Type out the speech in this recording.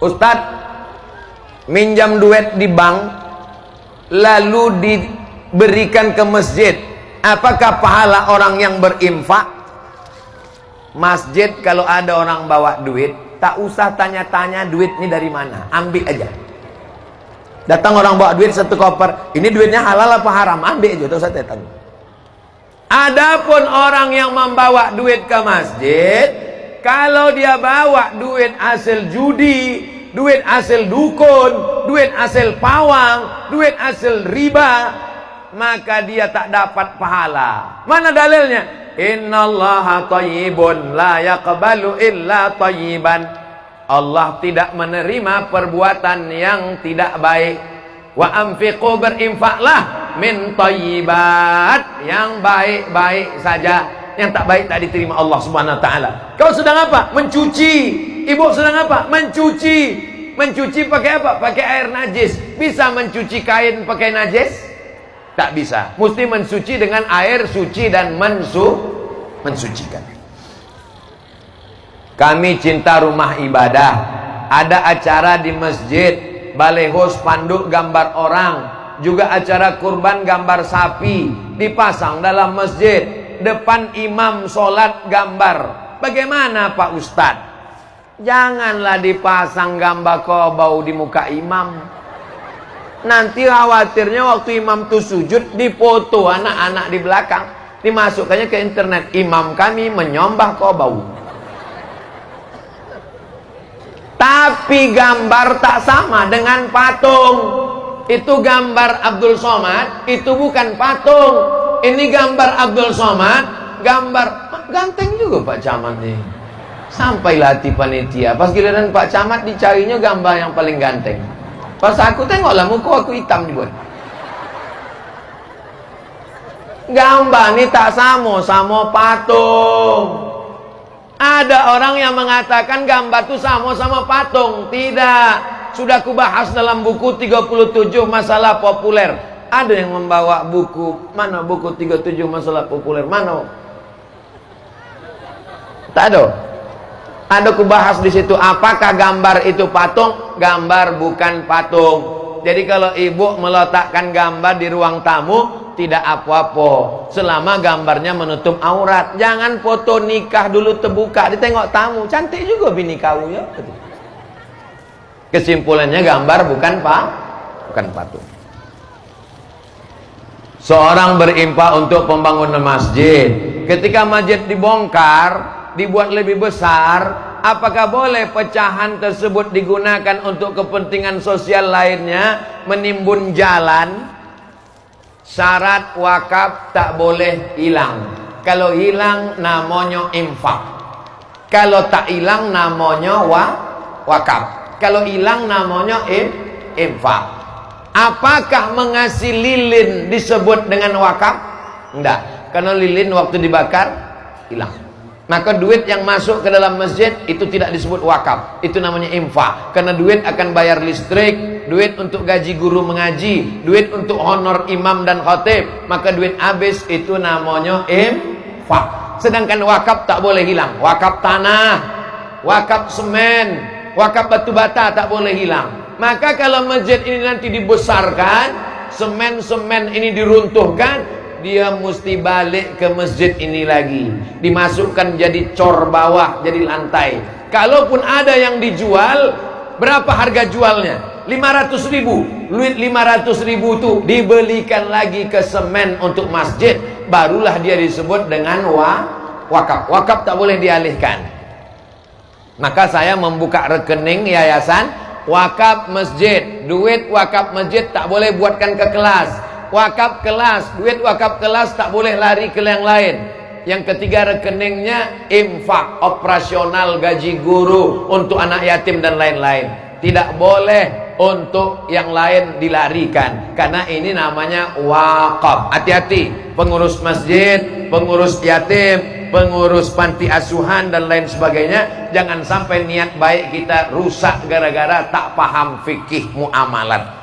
Ustadz, minjam duit di bank lalu diberikan ke masjid, apakah pahala orang yang berinfak? Masjid kalau ada orang bawa duit, tak usah tanya-tanya duit ini dari mana, ambil aja. Datang orang bawa duit satu koper, ini duitnya halal apa haram, ambil aja, tak usah tanya. Adapun orang yang membawa duit ke masjid, kalau dia bawa duit hasil judi, duit hasil dukun, duit hasil pawang, duit hasil riba, maka dia tak dapat pahala. Mana dalilnya? Innallaha thayyibun la yaqbalu illa thayyiban. Allah tidak menerima perbuatan yang tidak baik. Wa anfiqu, berinfaklah, min thayyibat, yang baik-baik saja. Yang tak baik tak diterima Allah Subhanahu wa taala. Kau sedang apa? Mencuci. Ibu sedang apa? Mencuci. Mencuci pakai apa? Pakai air najis. Bisa mencuci kain pakai najis? Tak bisa. Mesti mensuci dengan air suci dan mensucikan. Kami cinta rumah ibadah. Ada acara di masjid, baleho spanduk gambar orang, juga acara kurban gambar sapi dipasang dalam masjid. Depan imam sholat gambar. Bagaimana Pak Ustadz? Janganlah dipasang gambar kobau di muka imam. Nanti khawatirnya waktu imam itu sujud, dipoto anak-anak di belakang, dimasukkannya ke internet, imam kami menyembah kobau. Tapi gambar tak sama dengan patung. Itu gambar Abdul Somad, itu bukan patung. Ini gambar Abdul Somad, gambar ganteng juga Pak Camat nih. Sampailah hati panitia, pas giliran Pak Camat dicarinya gambar yang paling ganteng. Pas aku tengoklah muka aku hitam dibuat. Gambar ini tak sama patung. Ada orang yang mengatakan gambar itu sama patung. Tidak. Sudah aku bahas dalam buku 37 masalah populer. Ada yang membawa buku, mana buku 37 masalah populer, mana? Tak ada. Ada aku bahas di situ, apakah gambar itu patung? Gambar bukan patung. Jadi kalau ibu meletakkan gambar di ruang tamu, tidak apa-apa selama gambarnya menutup aurat. Jangan foto nikah dulu terbuka, ditengok tamu, cantik juga bini kau ya. Kesimpulannya gambar bukan patung. Seorang berinfak untuk pembangunan masjid. Ketika masjid dibongkar, dibuat lebih besar, apakah boleh pecahan tersebut digunakan untuk kepentingan sosial lainnya, menimbun jalan? Syarat wakaf tak boleh hilang. Kalau hilang namanya infak. Kalau tak hilang namanya wakaf. Kalau hilang namanya infak. Apakah mengasih lilin disebut dengan wakaf? Enggak. Karena lilin waktu dibakar hilang. Maka duit yang masuk ke dalam masjid itu tidak disebut wakaf. Itu namanya infak. Karena duit akan bayar listrik, duit untuk gaji guru mengaji, duit untuk honor imam dan khatib. Maka duit habis itu namanya infak. Sedangkan wakaf tak boleh hilang. Wakaf tanah, wakaf semen, wakaf batu bata tak boleh hilang. Maka kalau masjid ini nanti dibesarkan, semen-semen ini diruntuhkan, dia mesti balik ke masjid ini lagi, dimasukkan jadi cor bawah, jadi lantai. Kalaupun ada yang dijual, berapa harga jualnya? 500.000. Duit 500.000 itu dibelikan lagi ke semen untuk masjid, barulah dia disebut dengan wakaf. Wakaf tak boleh dialihkan. Maka saya membuka rekening yayasan wakaf masjid. Duit wakaf masjid tak boleh buatkan ke kelas. Wakaf kelas, duit wakaf kelas tak boleh lari ke yang lain. Yang ketiga, rekeningnya infak, operasional gaji guru, untuk anak yatim dan lain-lain. Tidak boleh untuk yang lain dilarikan, karena ini namanya wakaf. Hati-hati pengurus masjid, pengurus yatim, pengurus panti asuhan dan lain sebagainya. Jangan sampai niat baik kita rusak gara-gara tak paham fikih muamalat.